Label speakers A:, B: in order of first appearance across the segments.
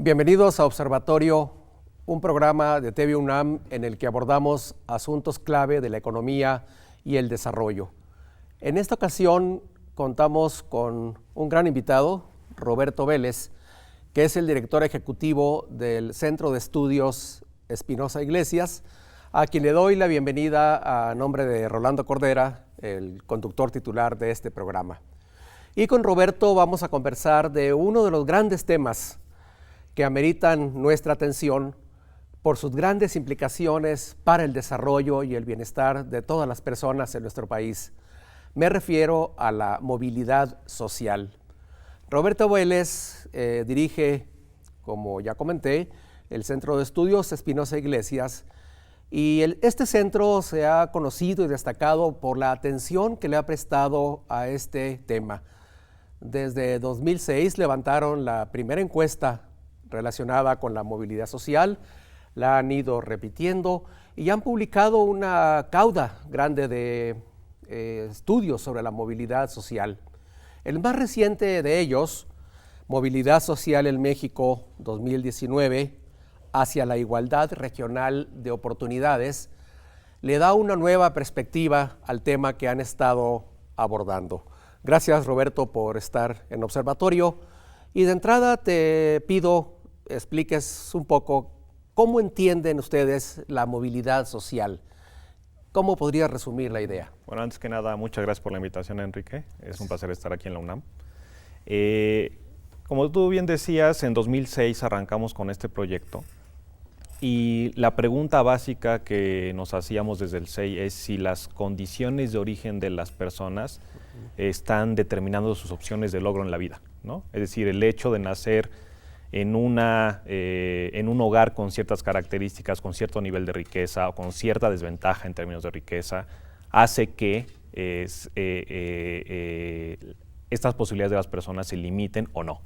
A: Bienvenidos a Observatorio, un programa de TV UNAM en el que abordamos asuntos clave de la economía y el desarrollo. En esta ocasión contamos con un gran invitado, Roberto Vélez, que es el director ejecutivo del Centro de Estudios Espinosa Iglesias, a quien le doy la bienvenida a nombre de Rolando Cordera, el conductor titular de este programa. Y con Roberto vamos a conversar de uno de los grandes temas que ameritan nuestra atención por sus grandes implicaciones para el desarrollo y el bienestar de todas las personas en nuestro país. Me refiero a la movilidad social. Roberto Vélez dirige, como ya comenté, el Centro de Estudios Espinosa Iglesias, y este centro se ha conocido y destacado por la atención que le ha prestado a este tema. Desde 2006 levantaron la primera encuesta relacionada con la movilidad social, la han ido repitiendo y han publicado una cauda grande de estudios sobre la movilidad social. El más reciente de ellos, Movilidad Social en México 2019, hacia la igualdad regional de oportunidades, le da una nueva perspectiva al tema que han estado abordando. Gracias, Roberto, por estar en Observatorio. Y de entrada te pido expliques un poco cómo entienden ustedes la movilidad social. ¿Cómo podrías resumir la idea?
B: Bueno, antes que nada, muchas gracias por la invitación, Enrique. Es un placer estar aquí en la UNAM. Como tú bien decías, en 2006 arrancamos con este proyecto y la pregunta básica que nos hacíamos desde el CEI es si las condiciones de origen de las personas están determinando sus opciones de logro en la vida, ¿no? Es decir, el hecho de nacer en un hogar con ciertas características, con cierto nivel de riqueza o con cierta desventaja en términos de riqueza, hace que estas posibilidades de las personas se limiten o no.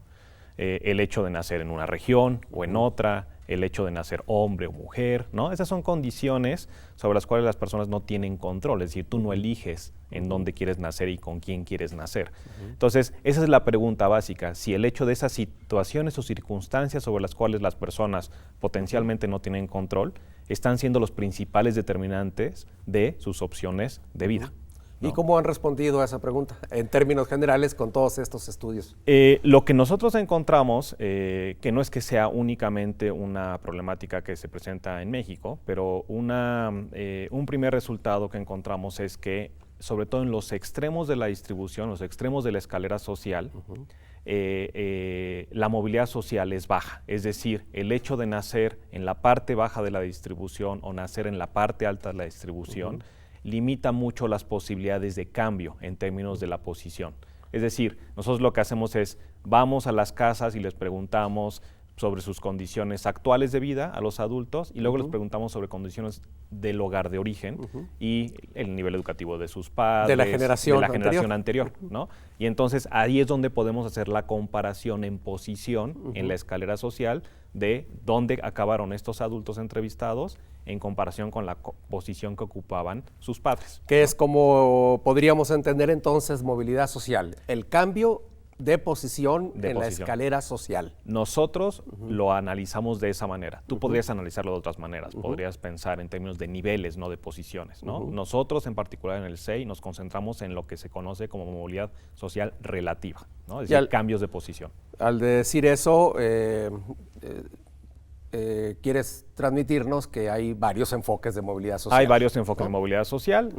B: El hecho de nacer en una región o en otra, el hecho de nacer hombre o mujer, ¿no? Esas son condiciones sobre las cuales las personas no tienen control, es decir, tú no eliges en dónde quieres nacer y con quién quieres nacer. Entonces, esa es la pregunta básica, si el hecho de esas situaciones o circunstancias sobre las cuales las personas potencialmente no tienen control, están siendo los principales determinantes de sus opciones de vida.
A: ¿Y cómo han respondido a esa pregunta, en términos generales, con todos estos estudios?
B: Lo que nosotros encontramos, que no es que sea únicamente una problemática que se presenta en México, pero un primer resultado que encontramos es que, sobre todo en los extremos de la distribución, los extremos de la escalera social, la movilidad social es baja. Es decir, el hecho de nacer en la parte baja de la distribución o nacer en la parte alta de la distribución, limita mucho las posibilidades de cambio en términos de la posición. Es decir, nosotros lo que hacemos es, vamos a las casas y les preguntamos sobre sus condiciones actuales de vida a los adultos y luego les preguntamos sobre condiciones del hogar de origen y el nivel educativo de sus padres,
A: de la generación
B: anterior, ¿no? Y entonces ahí es donde podemos hacer la comparación en posición en la escalera social de dónde acabaron estos adultos entrevistados en comparación con la posición que ocupaban sus padres.
A: Que es como podríamos entender entonces movilidad social, el cambio de posición en la escalera social.
B: Nosotros lo analizamos de esa manera. Tú podrías analizarlo de otras maneras. Podrías pensar en términos de niveles, no de posiciones, ¿no? Nosotros, en particular en el CEI, nos concentramos en lo que se conoce como movilidad social relativa, ¿no? Es decir, cambios de posición.
A: Al decir eso, quieres transmitirnos que hay varios enfoques de movilidad social.
B: Hay varios enfoques de movilidad social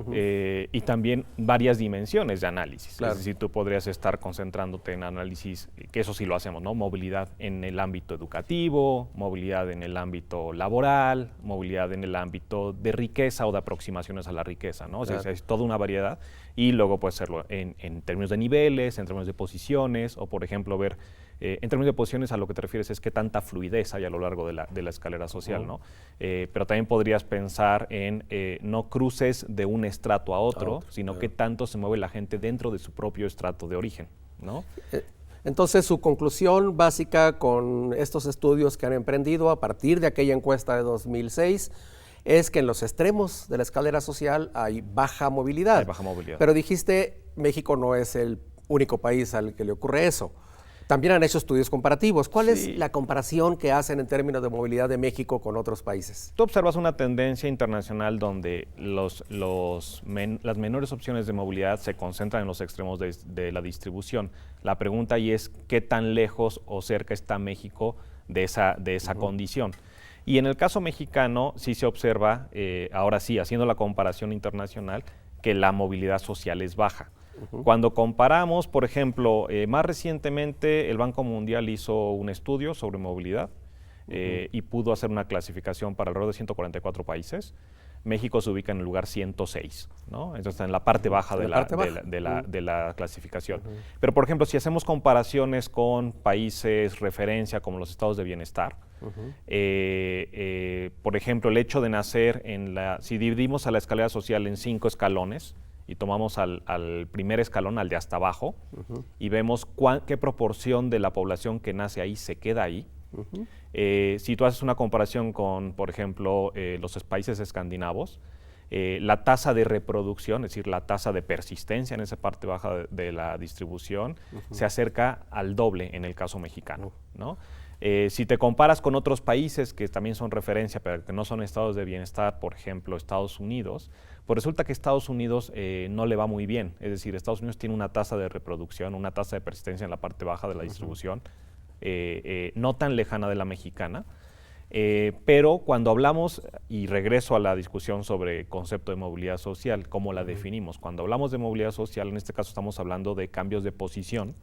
B: y también varias dimensiones de análisis. Claro. Es decir, tú podrías estar concentrándote en análisis, que eso sí lo hacemos, ¿no? Movilidad en el ámbito educativo, movilidad en el ámbito laboral, movilidad en el ámbito de riqueza o de aproximaciones a la riqueza, ¿no? Claro. O sea, es toda una variedad y luego puede serlo en términos de niveles, en términos de posiciones o, por ejemplo, ver en términos de posiciones a lo que te refieres es qué tanta fluidez hay a lo largo de la escalera social, ¿no? Pero también podrías pensar en no cruces de un estrato a otro, sino qué tanto se mueve la gente dentro de su propio estrato de origen, ¿no?
A: Entonces, su conclusión básica con estos estudios que han emprendido a partir de aquella encuesta de 2006 es que en los extremos de la escalera social hay baja movilidad.
B: Hay baja movilidad.
A: Pero dijiste, México no es el único país al que le ocurre eso. También han hecho estudios comparativos. ¿Cuál
B: Sí.
A: es la comparación que hacen en términos de movilidad de México con otros países?
B: Tú observas una tendencia internacional donde las menores opciones de movilidad se concentran en los extremos de la distribución. La pregunta ahí es qué tan lejos o cerca está México de esa condición. Y en el caso mexicano sí se observa, ahora sí, haciendo la comparación internacional, que la movilidad social es baja. Cuando comparamos, por ejemplo, más recientemente el Banco Mundial hizo un estudio sobre movilidad y pudo hacer una clasificación para alrededor de 144 países. México se ubica en el lugar 106, ¿no? Entonces está en la parte baja de la clasificación. Pero, por ejemplo, si hacemos comparaciones con países referencia como los estados de bienestar, por ejemplo, el hecho de nacer si dividimos a la escalera social en 5 escalones, y tomamos al primer escalón, al de hasta abajo, y vemos qué proporción de la población que nace ahí se queda ahí. Si tú haces una comparación con, por ejemplo, los países escandinavos, la tasa de reproducción, es decir, la tasa de persistencia en esa parte baja de la distribución, se acerca al doble en el caso mexicano, ¿no? Si te comparas con otros países que también son referencia, pero que no son estados de bienestar, por ejemplo, Estados Unidos, pues resulta que Estados Unidos no le va muy bien. Es decir, Estados Unidos tiene una tasa de reproducción, una tasa de persistencia en la parte baja de la distribución, no tan lejana de la mexicana. Pero cuando hablamos, y regreso a la discusión sobre el concepto de movilidad social, ¿cómo la definimos? Cuando hablamos de movilidad social, en este caso estamos hablando de cambios de posición,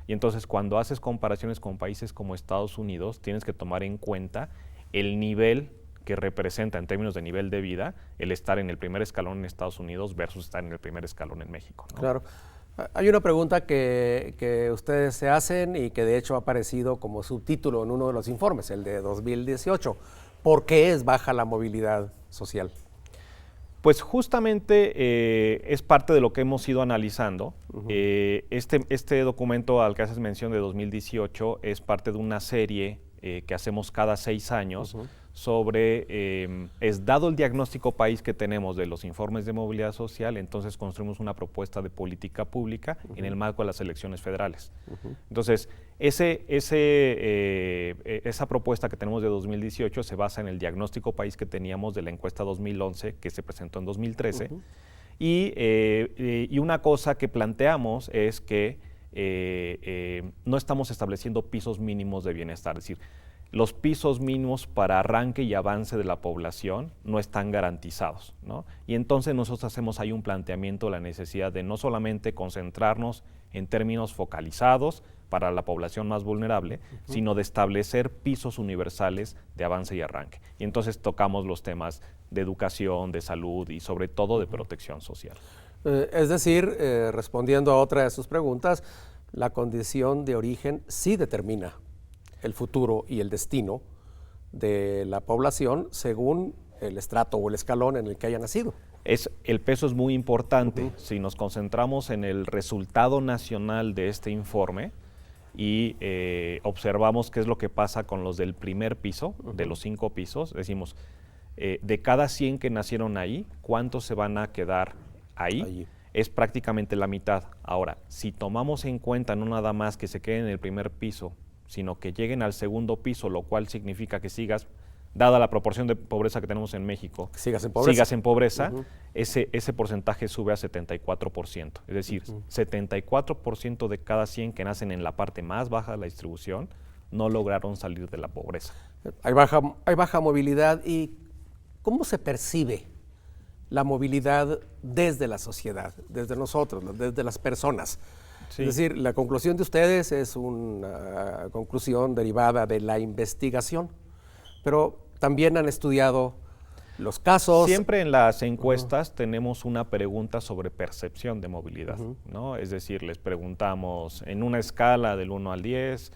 B: y entonces cuando haces comparaciones con países como Estados Unidos, tienes que tomar en cuenta el nivel que representa en términos de nivel de vida el estar en el primer escalón en Estados Unidos versus estar en el primer escalón en México, ¿no?
A: Claro. Hay una pregunta que ustedes se hacen y que de hecho ha aparecido como subtítulo en uno de los informes, el de 2018. ¿Por qué es baja la movilidad social?
B: Pues justamente es parte de lo que hemos ido analizando. Este documento al que haces mención de 2018 es parte de una serie que hacemos cada 6 años sobre, dado el diagnóstico país que tenemos de los informes de movilidad social, entonces construimos una propuesta de política pública en el marco de las elecciones federales. Entonces, esa propuesta que tenemos de 2018 se basa en el diagnóstico país que teníamos de la encuesta 2011 que se presentó en 2013. Y una cosa que planteamos es que no estamos estableciendo pisos mínimos de bienestar, es decir, los pisos mínimos para arranque y avance de la población no están garantizados, ¿no? Y entonces nosotros hacemos ahí un planteamiento de la necesidad de no solamente concentrarnos en términos focalizados para la población más vulnerable, sino de establecer pisos universales de avance y arranque. Y entonces tocamos los temas de educación, de salud y sobre todo de protección social.
A: Es decir, respondiendo a otra de sus preguntas, la condición de origen sí determina el futuro y el destino de la población según el estrato o el escalón en el que haya nacido.
B: El peso es muy importante. Si nos concentramos en el resultado nacional de este informe y observamos qué es lo que pasa con los del primer piso, de los 5 pisos, decimos, de cada 100 que nacieron ahí, ¿cuántos se van a quedar ahí? Es prácticamente la mitad. Ahora, si tomamos en cuenta no nada más que se queden en el primer piso, sino que lleguen al segundo piso, lo cual significa que sigas, dada la proporción de pobreza que tenemos en México, sigas en pobreza, ese porcentaje sube a 74%. Es decir, 74% de cada 100 que nacen en la parte más baja de la distribución no lograron salir de la pobreza.
A: Hay baja movilidad. ¿Y cómo se percibe la movilidad desde la sociedad, desde nosotros, desde las personas? Sí. Es decir, la conclusión de ustedes es una conclusión derivada de la investigación, pero también han estudiado los casos.
B: Siempre en las encuestas tenemos una pregunta sobre percepción de movilidad, ¿no? Es decir, les preguntamos en una escala del 1 al 10,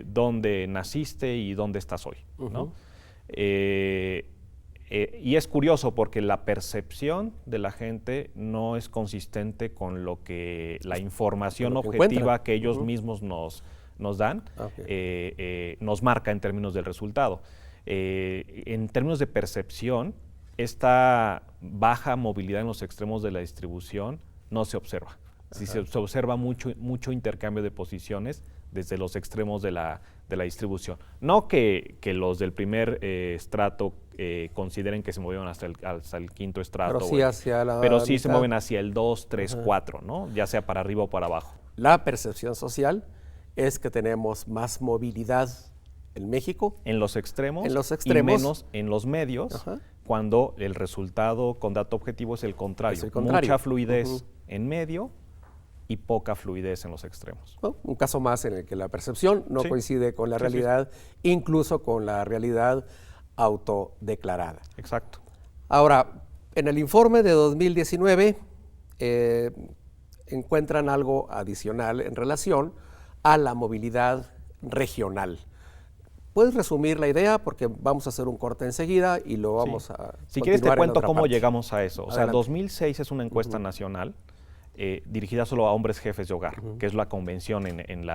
B: ¿dónde naciste y dónde estás hoy? ¿No? Y es curioso porque la percepción de la gente no es consistente con lo que la información objetiva que ellos mismos nos dan, nos marca en términos del resultado. En términos de percepción, esta baja movilidad en los extremos de la distribución no se observa. Si se observa mucho intercambio de posiciones desde los extremos de la distribución. No que los del primer estrato consideren que se movieron hasta el quinto estrato, pero sí se mueven hacia el 2, 3, 4, ¿no? Ya sea para arriba o para abajo.
A: La percepción social es que tenemos más movilidad en México.
B: En los extremos y menos en los medios, cuando el resultado con dato objetivo es el contrario. Mucha fluidez en medio y poca fluidez en los extremos.
A: Bueno, un caso más en el que la percepción no coincide con la realidad, incluso con la realidad autodeclarada.
B: Exacto.
A: Ahora, en el informe de 2019 encuentran algo adicional en relación a la movilidad regional. ¿Puedes resumir la idea? Porque vamos a hacer un corte enseguida y lo vamos a
B: Si quieres te cuento cómo
A: parte.
B: Llegamos a eso. O sea,
A: Adelante.
B: 2006 es una encuesta nacional dirigida solo a hombres jefes de hogar, que es la convención en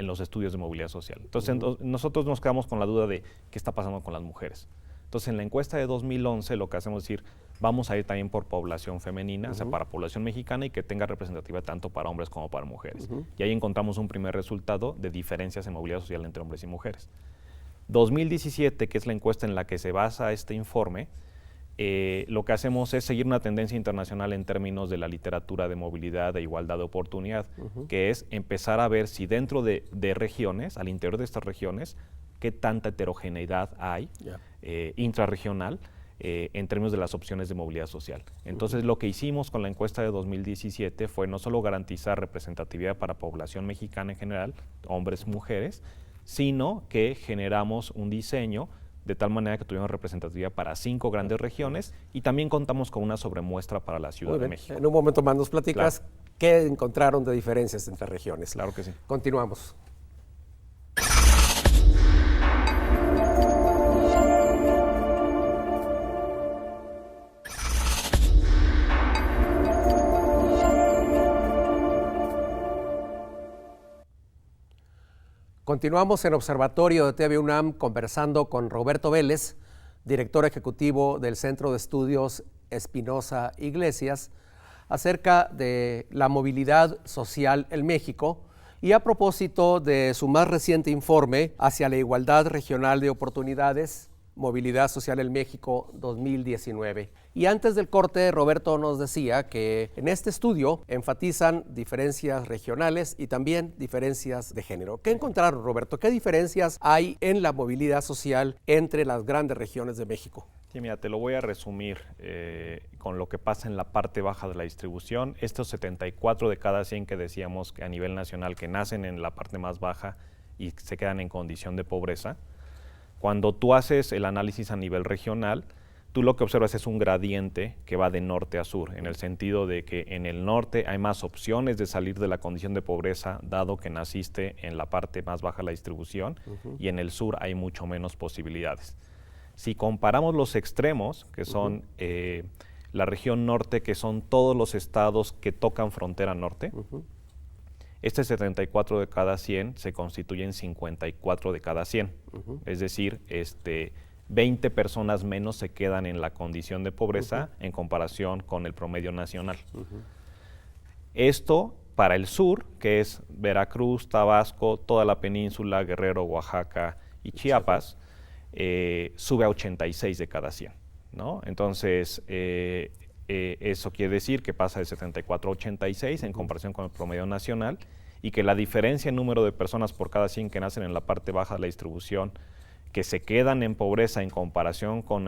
B: los estudios de movilidad social. Entonces, nosotros nos quedamos con la duda de qué está pasando con las mujeres. Entonces, en la encuesta de 2011 lo que hacemos es decir, vamos a ir también por población femenina, o sea, para población mexicana y que tenga representatividad tanto para hombres como para mujeres. Y ahí encontramos un primer resultado de diferencias en movilidad social entre hombres y mujeres. 2017, que es la encuesta en la que se basa este informe, lo que hacemos es seguir una tendencia internacional en términos de la literatura de movilidad e igualdad de oportunidad, que es empezar a ver si dentro de regiones, al interior de estas regiones, qué tanta heterogeneidad hay intrarregional en términos de las opciones de movilidad social. Entonces, lo que hicimos con la encuesta de 2017 fue no solo garantizar representatividad para población mexicana en general, hombres, mujeres, sino que generamos un diseño de tal manera que tuvimos representatividad para 5 grandes regiones y también contamos con una sobremuestra para la Ciudad de México.
A: En un momento más nos platicas qué encontraron de diferencias entre regiones.
B: Claro que sí.
A: Continuamos. Continuamos en Observatorio de TV UNAM conversando con Roberto Vélez, director ejecutivo del Centro de Estudios Espinosa Iglesias, acerca de la movilidad social en México y a propósito de su más reciente informe hacia la igualdad regional de oportunidades, Movilidad Social en México 2019. Y antes del corte, Roberto nos decía que en este estudio enfatizan diferencias regionales y también diferencias de género. ¿Qué encontraron, Roberto? ¿Qué diferencias hay en la movilidad social entre las grandes regiones de México?
B: Sí, mira, te lo voy a resumir con lo que pasa en la parte baja de la distribución. Estos 74 de cada 100 que decíamos que a nivel nacional que nacen en la parte más baja y se quedan en condición de pobreza. Cuando tú haces el análisis a nivel regional, tú lo que observas es un gradiente que va de norte a sur, en el sentido de que en el norte hay más opciones de salir de la condición de pobreza, dado que naciste en la parte más baja de la distribución, y en el sur hay mucho menos posibilidades. Si comparamos los extremos, que son la región norte, que son todos los estados que tocan frontera norte, este 74 de cada 100 se constituye en 54 de cada 100. Es decir, 20 personas menos se quedan en la condición de pobreza en comparación con el promedio nacional. Esto para el sur, que es Veracruz, Tabasco, toda la península, Guerrero, Oaxaca y Chiapas, sube a 86 de cada 100, ¿no? Entonces, eso quiere decir que pasa de 74 a 86 en comparación con el promedio nacional y que la diferencia en número de personas por cada 100 que nacen en la parte baja de la distribución que se quedan en pobreza en comparación con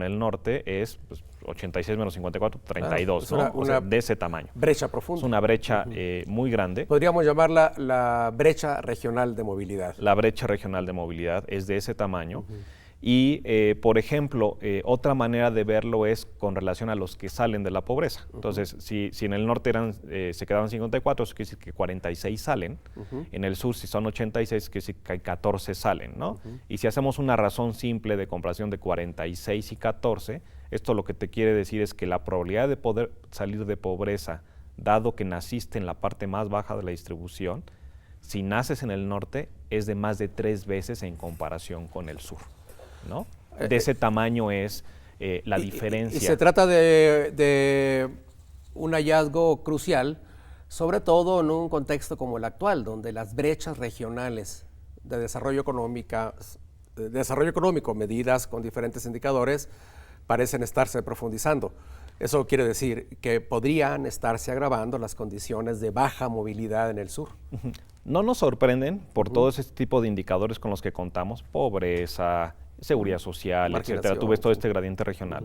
B: el norte es 86 menos 54, 32,
A: es
B: ¿no? O sea, de ese tamaño.
A: Brecha profunda.
B: Es una brecha muy grande.
A: Podríamos llamarla la brecha regional de movilidad.
B: La brecha regional de movilidad es de ese tamaño. Y, por ejemplo, otra manera de verlo es con relación a los que salen de la pobreza. Entonces, si en el norte se quedaban 54, eso quiere decir que 46 salen. En el sur, si son 86, quiere decir que 14 salen, ¿no? Y si hacemos una razón simple de comparación de 46 y 14, esto lo que te quiere decir es que la probabilidad de poder salir de pobreza, dado que naciste en la parte más baja de la distribución, si naces en el norte, es de más de 3 veces en comparación con el sur, ¿no? De ese tamaño es la diferencia.
A: Y se trata de un hallazgo crucial sobre todo en un contexto como el actual, donde las brechas regionales de desarrollo económico, medidas con diferentes indicadores, parecen estarse profundizando. Eso quiere decir que podrían estarse agravando las condiciones de baja movilidad en el sur.
B: No nos sorprenden por todo ese tipo de indicadores con los que contamos, pobreza, seguridad social, etcétera. Tú ves todo este gradiente regional.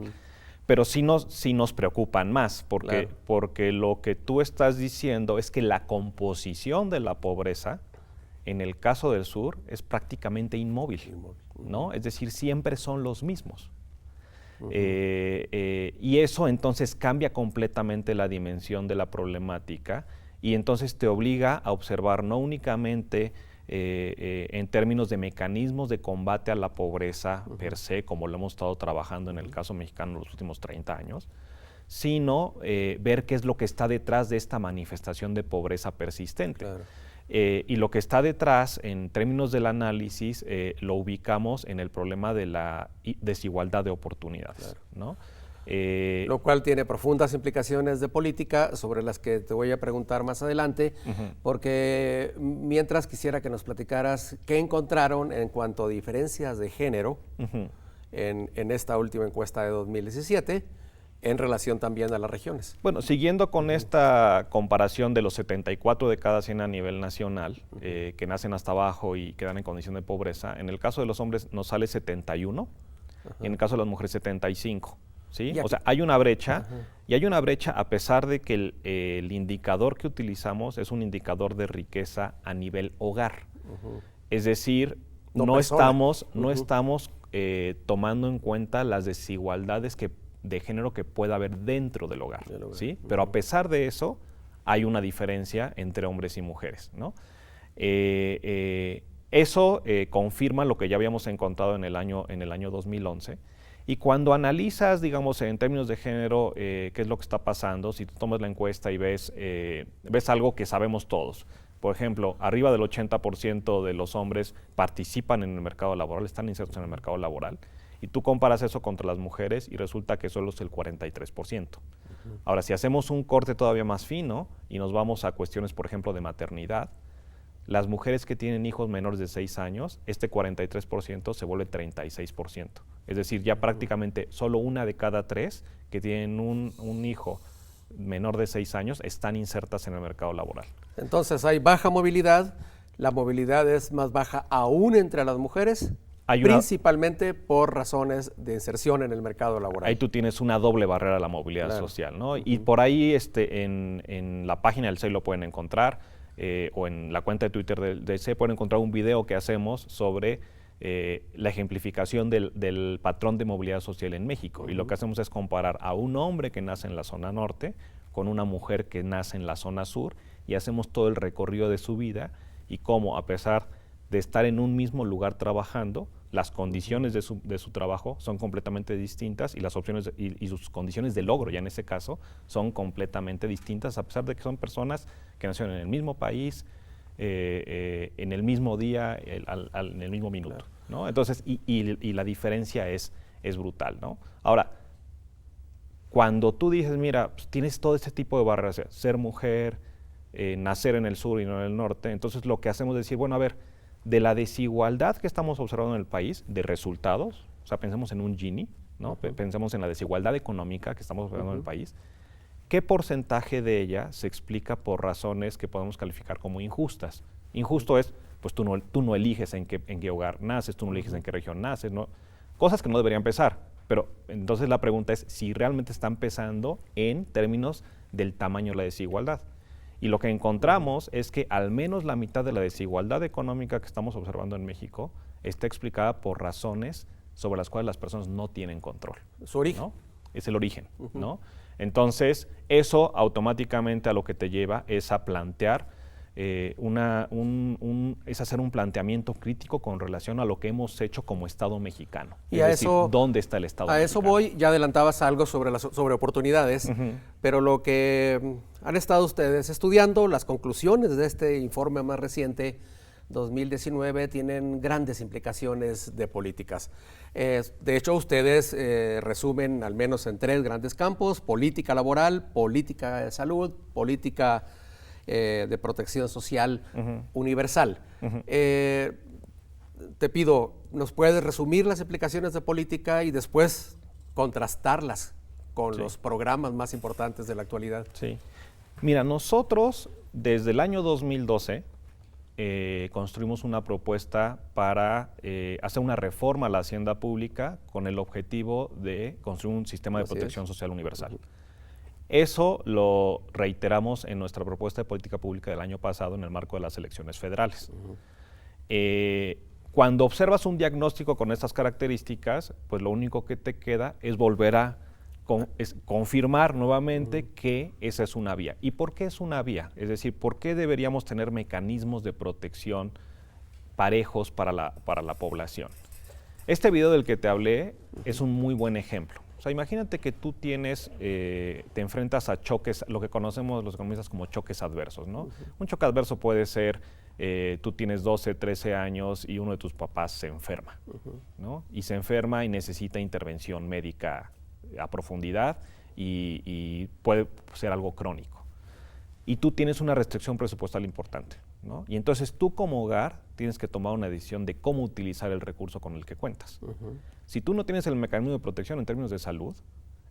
B: Pero sí nos preocupan más, porque lo que tú estás diciendo es que la composición de la pobreza, en el caso del sur, es prácticamente inmóvil, ¿no? Es decir, siempre son los mismos. Y eso entonces cambia completamente la dimensión de la problemática y entonces te obliga a observar no únicamente en términos de mecanismos de combate a la pobreza per se, como lo hemos estado trabajando en el caso mexicano en los últimos 30 años, sino ver qué es lo que está detrás de esta manifestación de pobreza persistente.
A: Claro.
B: Y lo que está detrás, en términos del análisis, lo ubicamos en el problema de la desigualdad de oportunidades, ¿no?
A: Lo cual tiene profundas implicaciones de política, sobre las que te voy a preguntar más adelante, porque mientras quisiera que nos platicaras qué encontraron en cuanto a diferencias de género en esta última encuesta de 2017, en relación también a las regiones.
B: Bueno, siguiendo con esta comparación de los 74 de cada 100 a nivel nacional, que nacen hasta abajo y quedan en condición de pobreza, en el caso de los hombres nos sale 71, y en el caso de las mujeres 75. ¿Sí? O sea, hay una brecha, y hay una brecha a pesar de que el indicador que utilizamos es un indicador de riqueza a nivel hogar. Es decir, no estamos tomando en cuenta las desigualdades de género que pueda haber dentro del hogar, ¿sí? Pero a pesar de eso, hay una diferencia entre hombres y mujeres, ¿no? Eso confirma lo que ya habíamos encontrado en el año 2011. Y cuando analizas, digamos, en términos de género, qué es lo que está pasando, si tú tomas la encuesta y ves algo que sabemos todos. Por ejemplo, arriba del 80% de los hombres participan en el mercado laboral, están insertos en el mercado laboral. Y tú comparas eso contra las mujeres y resulta que solo es el 43%. Ahora, si hacemos un corte todavía más fino y nos vamos a cuestiones, por ejemplo, de maternidad, las mujeres que tienen hijos menores de 6 años, este 43% se vuelve 36%. Es decir, ya prácticamente solo una de cada 3 que tienen un hijo menor de 6 años están insertas en el mercado laboral.
A: Entonces hay baja movilidad, la movilidad es más baja aún entre las mujeres, principalmente por razones de inserción en el mercado laboral.
B: Ahí tú tienes una doble barrera a la movilidad social, ¿no? Y por ahí en la página del CEI lo pueden encontrar, o en la cuenta de Twitter del CEI pueden encontrar un video que hacemos sobre la ejemplificación del patrón de movilidad social en México. Y lo que hacemos es comparar a un hombre que nace en la zona norte con una mujer que nace en la zona sur y hacemos todo el recorrido de su vida y cómo, a pesar de estar en un mismo lugar trabajando, las condiciones de su trabajo son completamente distintas y las opciones y sus condiciones de logro, ya en ese caso, son completamente distintas, a pesar de que son personas que nacieron en el mismo país, en el mismo día, en el mismo minuto, ¿no? Entonces, y la diferencia es brutal, ¿no? Ahora, cuando tú dices, mira, pues tienes todo este tipo de barreras, ser mujer, nacer en el sur y no en el norte, entonces lo que hacemos es decir, bueno, a ver, de la desigualdad que estamos observando en el país, de resultados, o sea, pensemos en un Gini, ¿no? Pensemos en la desigualdad económica que estamos observando en el país, ¿qué porcentaje de ella se explica por razones que podemos calificar como injustas? Injusto es, pues tú no eliges en qué hogar naces, tú no eliges en qué región naces, ¿no? Cosas que no deberían pesar, pero entonces la pregunta es si realmente están pesando en términos del tamaño de la desigualdad. Y lo que encontramos es que al menos la mitad de la desigualdad económica que estamos observando en México está explicada por razones sobre las cuales las personas no tienen control.
A: ¿Su origen?
B: ¿No? Es el origen, ¿no? Entonces, eso automáticamente a lo que te lleva es a plantear, es hacer un planteamiento crítico con relación a lo que hemos hecho como Estado mexicano.
A: Y
B: es decir, ¿dónde está el Estado mexicano?
A: A eso voy, ya adelantabas algo sobre oportunidades, pero lo que han estado ustedes estudiando, las conclusiones de este informe más reciente, 2019, tienen grandes implicaciones de políticas. De hecho, ustedes resumen al menos en 3 grandes campos: política laboral, política de salud, política de protección social universal. Te pido, ¿nos puedes resumir las implicaciones de política y después contrastarlas con los programas más importantes de la actualidad?
B: Sí. Mira, nosotros desde el año 2012 construimos una propuesta para hacer una reforma a la hacienda pública con el objetivo de construir un sistema de protección social universal. Eso lo reiteramos en nuestra propuesta de política pública del año pasado en el marco de las elecciones federales. Cuando observas un diagnóstico con estas características, pues lo único que te queda es volver a confirmar nuevamente que esa es una vía. ¿Y por qué es una vía? Es decir, ¿por qué deberíamos tener mecanismos de protección parejos para la población? Este video del que te hablé es un muy buen ejemplo. O sea, imagínate que tú te enfrentas a choques, lo que conocemos los economistas como choques adversos, ¿no? Un choque adverso puede ser, tú tienes 12, 13 años y uno de tus papás se enferma, ¿no? Y se enferma y necesita intervención médica a profundidad y puede ser algo crónico. Y tú tienes una restricción presupuestal importante, ¿no? Y entonces tú como hogar tienes que tomar una decisión de cómo utilizar el recurso con el que cuentas. Si tú no tienes el mecanismo de protección en términos de salud,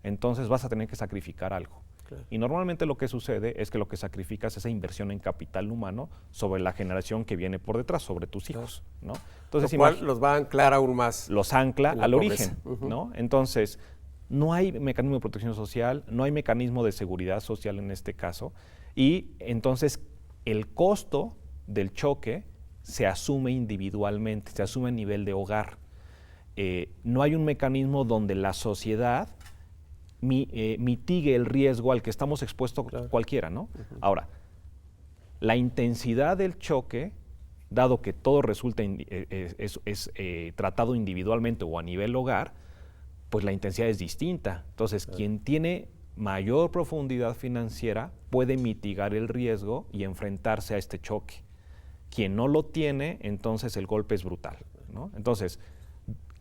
B: entonces vas a tener que sacrificar algo. Claro. Y normalmente lo que sucede es que lo que sacrificas es esa inversión en capital humano sobre la generación que viene por detrás, sobre tus hijos, ¿no? Entonces,
A: lo cual los va a anclar aún más.
B: Los ancla al origen, ¿no? Entonces, no hay mecanismo de protección social, no hay mecanismo de seguridad social en este caso, y entonces el costo del choque se asume individualmente, se asume a nivel de hogar. No hay un mecanismo donde la sociedad mitigue el riesgo al que estamos expuestos cualquiera, ¿no? Ahora, la intensidad del choque, dado que todo resulta tratado individualmente o a nivel hogar, pues la intensidad es distinta. Entonces, quien tiene mayor profundidad financiera puede mitigar el riesgo y enfrentarse a este choque. Quien no lo tiene, entonces el golpe es brutal, ¿no? Entonces,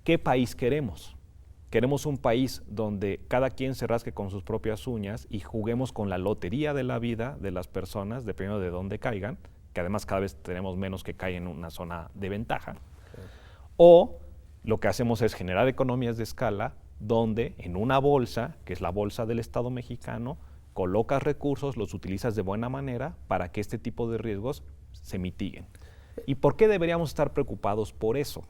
B: ¿qué país queremos? Queremos un país donde cada quien se rasque con sus propias uñas y juguemos con la lotería de la vida de las personas, dependiendo de dónde caigan, que además cada vez tenemos menos que caen en una zona de ventaja. O lo que hacemos es generar economías de escala donde en una bolsa, que es la bolsa del Estado mexicano, colocas recursos, los utilizas de buena manera para que este tipo de riesgos se mitiguen. ¿Y por qué deberíamos estar preocupados por eso?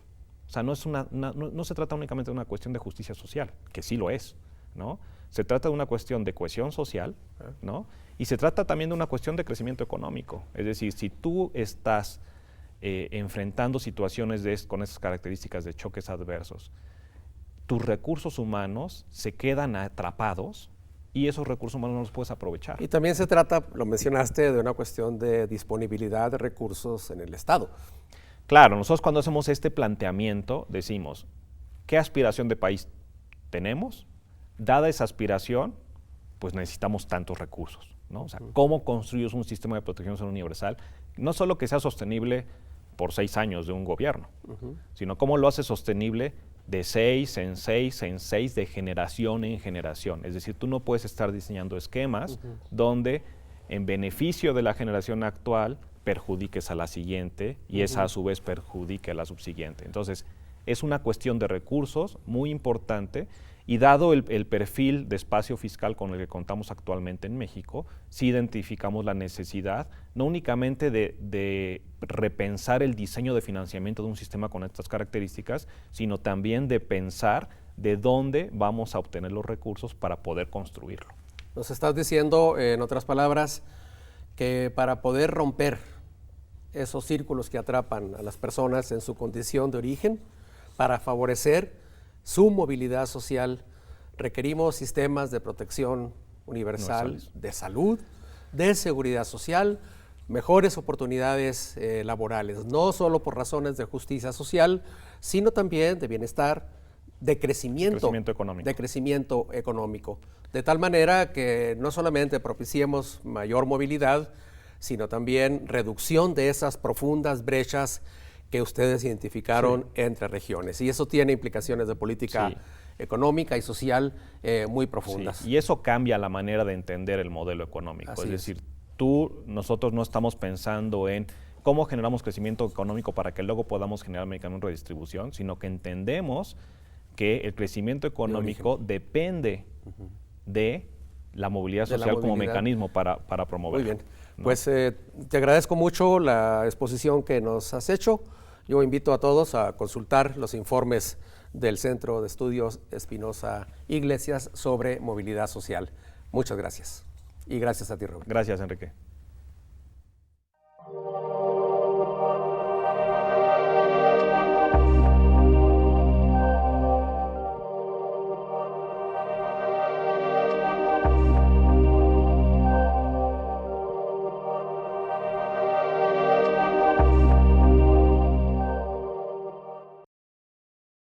B: O sea, no se trata únicamente de una cuestión de justicia social, que sí lo es, ¿no? Se trata de una cuestión de cohesión social, ¿no? Y se trata también de una cuestión de crecimiento económico. Es decir, si tú estás enfrentando situaciones con esas características de choques adversos, tus recursos humanos se quedan atrapados y esos recursos humanos no los puedes aprovechar.
A: Y también se trata, lo mencionaste, de una cuestión de disponibilidad de recursos en el Estado.
B: Claro, nosotros cuando hacemos este planteamiento decimos, ¿qué aspiración de país tenemos? Dada esa aspiración, pues necesitamos tantos recursos, ¿no? O sea, ¿cómo construyes un sistema de protección social universal? No solo que sea sostenible por 6 años de un gobierno, sino cómo lo haces sostenible de 6 en 6 en 6, de generación en generación. Es decir, tú no puedes estar diseñando esquemas donde en beneficio de la generación actual perjudiques a la siguiente y esa a su vez perjudique a la subsiguiente. Entonces, es una cuestión de recursos muy importante y dado el perfil de espacio fiscal con el que contamos actualmente en México, sí identificamos la necesidad no únicamente de repensar el diseño de financiamiento de un sistema con estas características, sino también de pensar de dónde vamos a obtener los recursos para poder construirlo.
A: Nos estás diciendo, en otras palabras, que para poder romper esos círculos que atrapan a las personas en su condición de origen, para favorecer su movilidad social, requerimos sistemas de protección universal, de salud, de seguridad social, mejores oportunidades laborales, no solo por razones de justicia social, sino también de bienestar, de crecimiento económico, de tal manera que no solamente propiciemos mayor movilidad, sino también reducción de esas profundas brechas que ustedes identificaron entre regiones. Y eso tiene implicaciones de política económica y social muy profundas.
B: Sí. Y eso cambia la manera de entender el modelo económico. Es decir, nosotros no estamos pensando en cómo generamos crecimiento económico para que luego podamos generar mecanismos de redistribución, sino que entendemos que el crecimiento económico depende de la movilidad social como mecanismo para promover.
A: Muy bien. ¿No? Pues te agradezco mucho la exposición que nos has hecho. Yo invito a todos a consultar los informes del Centro de Estudios Espinosa Iglesias sobre movilidad social. Muchas gracias. Y gracias a ti, Roberto.
B: Gracias, Enrique.